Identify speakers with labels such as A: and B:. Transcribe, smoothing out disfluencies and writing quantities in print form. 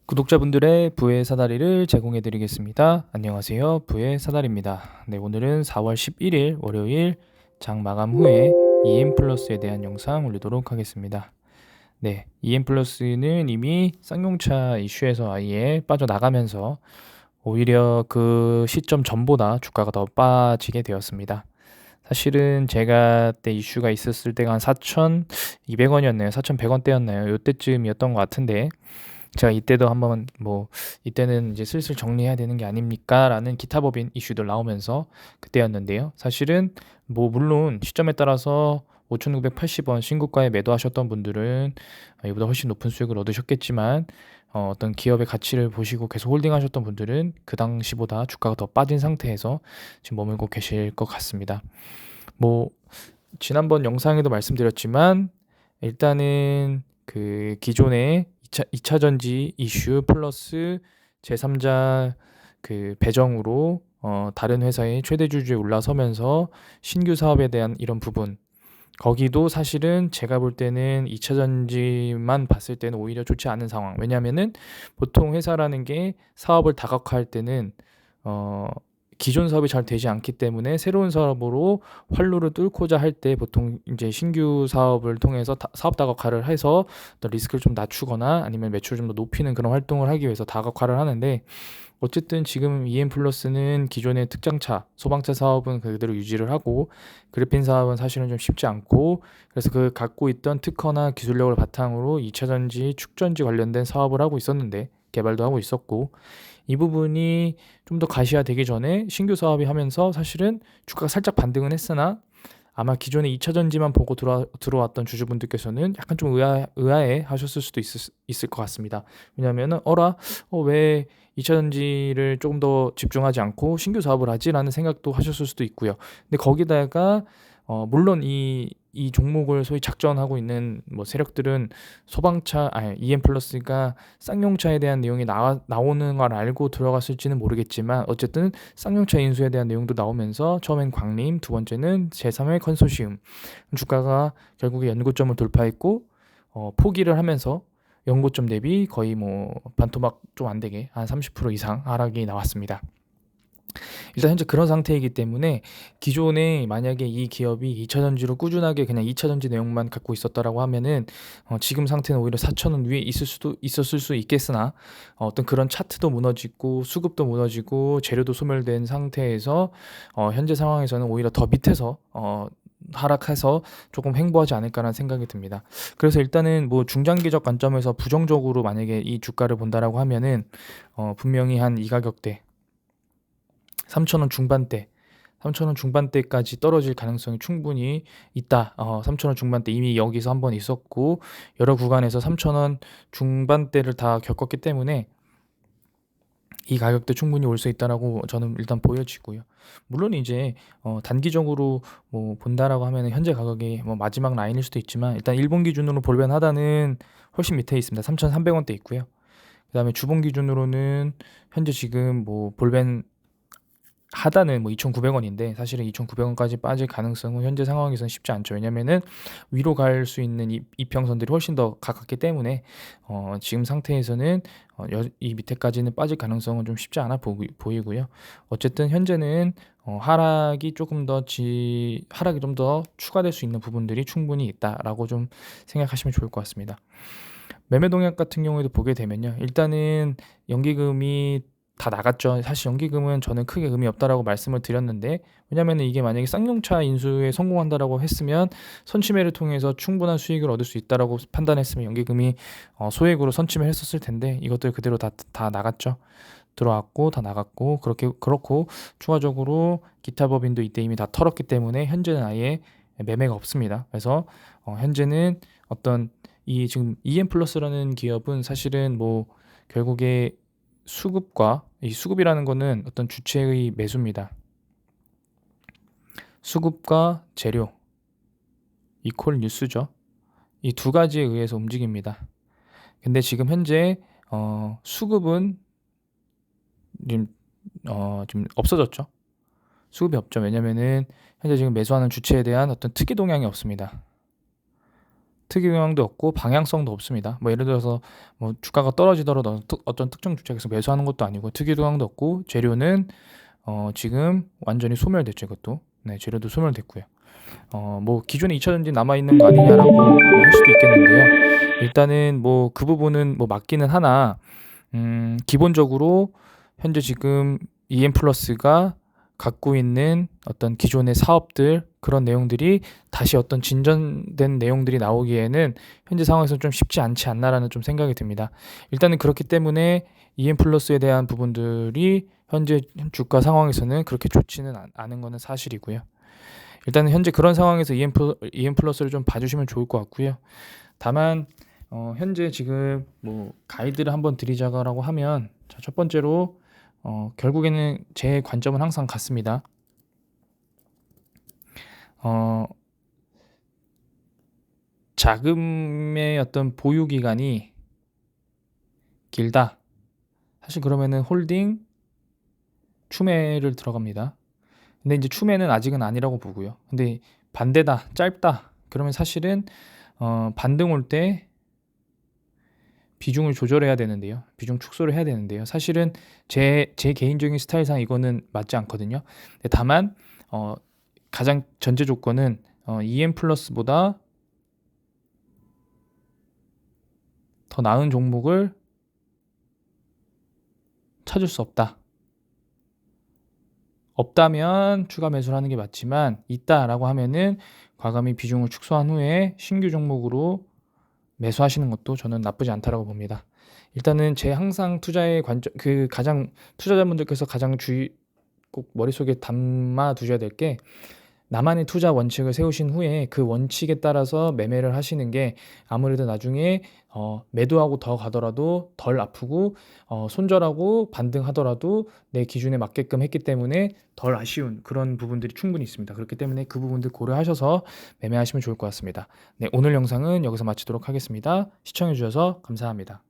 A: 구독자분들의 부의 사다리를 제공해 드리겠습니다. 안녕하세요. 부의 사다리입니다. 네, 오늘은 4월 11일 월요일 장 마감 후에 EM 플러스에 대한 영상 올리도록 하겠습니다. 네, EM 플러스는 이미 쌍용차 이슈에서 아예 빠져나가면서 오히려 그 시점 전보다 주가가 더 빠지게 되었습니다. 사실은 제가 때 이슈가 있었을 때가 한 4,200원이었나요? 4,100원대였나요? 요때쯤이었던 것 같은데 제가 이때도 한번 이때는 이제 슬슬 정리해야 되는 게 아닙니까? 라는 기타 법인 이슈들 나오면서 그때였는데요. 사실은 물론 시점에 따라서 5,980원 신고가에 매도하셨던 분들은 이보다 훨씬 높은 수익을 얻으셨겠지만 어떤 기업의 가치를 보시고 계속 홀딩하셨던 분들은 그 당시보다 주가가 더 빠진 상태에서 지금 머물고 계실 것 같습니다. 지난번 영상에도 말씀드렸지만 일단은 그 기존의 2차 전지 이슈 플러스 제3자 그 배정으로 다른 회사의 최대 주주에 올라서면서 신규 사업에 대한 이런 부분, 거기도 사실은 제가 볼 때는 2차 전지만 봤을 때는 오히려 좋지 않은 상황. 왜냐면은 보통 회사라는 게 사업을 다각화할 때는 기존 사업이 잘 되지 않기 때문에 새로운 사업으로 활로를 뚫고자 할 때 보통 이제 신규 사업을 통해서 사업 다각화를 해서 어떤 리스크를 좀 낮추거나 아니면 매출을 좀 더 높이는 그런 활동을 하기 위해서 다각화를 하는데, 어쨌든 지금 EM 플러스는 기존의 특장차, 소방차 사업은 그대로 유지를 하고 그래핀 사업은 사실은 좀 쉽지 않고, 그래서 그 갖고 있던 특허나 기술력을 바탕으로 2차 전지, 축전지 관련된 사업을 하고 있었는데, 개발도 하고 있었고, 이 부분이 좀 더 가시화되기 전에 신규 사업이 하면서 사실은 주가가 살짝 반등은 했으나 아마 기존의 2차 전지만 보고 들어왔던 주주분들께서는 약간 좀 의아해 하셨을 수도 있을 것 같습니다. 왜냐하면은 왜 2차 전지를 조금 더 집중하지 않고 신규 사업을 하지라는 생각도 하셨을 수도 있고요. 근데 거기다가 물론 이 종목을 소위 작전하고 있는 세력들은 EM 플러스가 쌍용차에 대한 내용이 나오는 걸 알고 들어갔을지는 모르겠지만, 어쨌든 쌍용차 인수에 대한 내용도 나오면서 처음엔 광림, 두 번째는 제3회 컨소시움, 주가가 결국에 연고점을 돌파했고 포기를 하면서 연고점 대비 거의 반토막 좀 안 되게 한 30% 이상 하락이 나왔습니다. 일단 현재 그런 상태이기 때문에 기존에 만약에 이 기업이 2차 전지로 꾸준하게 그냥 2차 전지 내용만 갖고 있었다라고 하면은 지금 상태는 오히려 4,000원 위에 있었을 수 있겠으나 어떤 그런 차트도 무너지고 수급도 무너지고 재료도 소멸된 상태에서 현재 상황에서는 오히려 더 밑에서 하락해서 조금 횡보하지 않을까라는 생각이 듭니다. 그래서 일단은 중장기적 관점에서 부정적으로 만약에 이 주가를 본다라고 하면은 분명히 한 이 가격대 3,000원 중반대, 3,000원 중반대까지 떨어질 가능성이 충분히 있다. 3,000원 중반대 이미 여기서 한번 있었고 여러 구간에서 3,000원 중반대를 다 겪었기 때문에 이 가격대 충분히 올 수 있다라고 저는 일단 보여지고요. 물론 이제 단기적으로 본다라고 하면 현재 가격이 마지막 라인일 수도 있지만, 일단 일본 기준으로 볼만하다는 훨씬 밑에 있습니다. 3,300원대 있고요. 그다음에 주봉 기준으로는 현재 지금 볼벤 하단은 2,900원인데 사실은 2,900원까지 빠질 가능성은 현재 상황에서는 쉽지 않죠. 왜냐면은 위로 갈 수 있는 이평선들이 훨씬 더 가깝기 때문에 지금 상태에서는 이 밑에까지는 빠질 가능성은 좀 쉽지 않아 보이고요. 어쨌든 현재는 하락이 좀 더 추가될 수 있는 부분들이 충분히 있다라고 좀 생각하시면 좋을 것 같습니다. 매매 동향 같은 경우에도 보게 되면요, 일단은 연기금이 다 나갔죠. 사실 연기금은 저는 크게 의미 없다라고 말씀을 드렸는데, 왜냐면은 이게 만약에 쌍용차 인수에 성공한다라고 했으면 선취매를 통해서 충분한 수익을 얻을 수 있다라고 판단했으면 연기금이 소액으로 선취매를 했었을 텐데, 이것들 그대로 다 나갔죠. 들어왔고 다 나갔고, 그렇고 추가적으로 기타 법인도 이때 이미 다 털었기 때문에 현재는 아예 매매가 없습니다. 그래서 현재는 어떤 이 지금 EM 플러스라는 기업은 사실은 결국에 이 수급이라는 거는 어떤 주체의 매수입니다. 수급과 재료 이퀄 뉴스죠. 이 두 가지에 의해서 움직입니다. 근데 지금 현재 수급은 지금 없어졌죠. 수급이 없죠. 왜냐면은 현재 지금 매수하는 주체에 대한 어떤 특이 동향이 없습니다. 특이성도 없고 방향성도 없습니다. 뭐 예를 들어서 뭐 주가가 떨어지더라도 어떤 특정 주택에서 매수하는 것도 아니고 특이성도 없고 재료는 지금 완전히 소멸됐죠. 이것도 네, 재료도 소멸됐고요. 뭐 기존에 2차 전지 남아 있는 거 아니냐라고 뭐 할 수도 있겠는데요. 일단은 뭐 그 부분은 뭐 맞기는 하나 기본적으로 현재 지금 EM 플러스가 갖고 있는 어떤 기존의 사업들 그런 내용들이 다시 어떤 진전된 내용들이 나오기에는 현재 상황에서 좀 쉽지 않지 않나라는 좀 생각이 듭니다. 일단은 그렇기 때문에 EM 플러스에 대한 부분들이 현재 주가 상황에서는 그렇게 좋지는 않은 거는 사실이고요. 일단은 현재 그런 상황에서 EM 플러스를 좀 봐주시면 좋을 것 같고요. 다만 현재 지금 뭐 가이드를 한번 드리자고 하면 자, 첫 번째로 결국에는 제 관점은 항상 같습니다. 자금의 어떤 보유 기간이 길다. 사실 그러면은 홀딩 추매를 들어갑니다. 근데 이제 추매는 아직은 아니라고 보고요. 근데 반대다, 짧다. 그러면 사실은 반등 올 때 비중을 조절해야 되는데요. 비중 축소를 해야 되는데요. 사실은 제 개인적인 스타일상 이거는 맞지 않거든요. 다만 가장 전제 조건은 EM 플러스보다 더 나은 종목을 찾을 수 없다. 없다면 추가 매수를 하는 게 맞지만 있다라고 하면은 과감히 비중을 축소한 후에 신규 종목으로 매수하시는 것도 저는 나쁘지 않다라고 봅니다. 일단은 제 항상 투자의 관점 가장 투자자분들께서 가장 꼭 머릿속에 담아 두셔야 될 게 나만의 투자 원칙을 세우신 후에 그 원칙에 따라서 매매를 하시는 게 아무래도 나중에 매도하고 더 가더라도 덜 아프고 손절하고 반등하더라도 내 기준에 맞게끔 했기 때문에 덜 아쉬운 그런 부분들이 충분히 있습니다. 그렇기 때문에 그 부분들 고려하셔서 매매하시면 좋을 것 같습니다. 네, 오늘 영상은 여기서 마치도록 하겠습니다. 시청해 주셔서 감사합니다.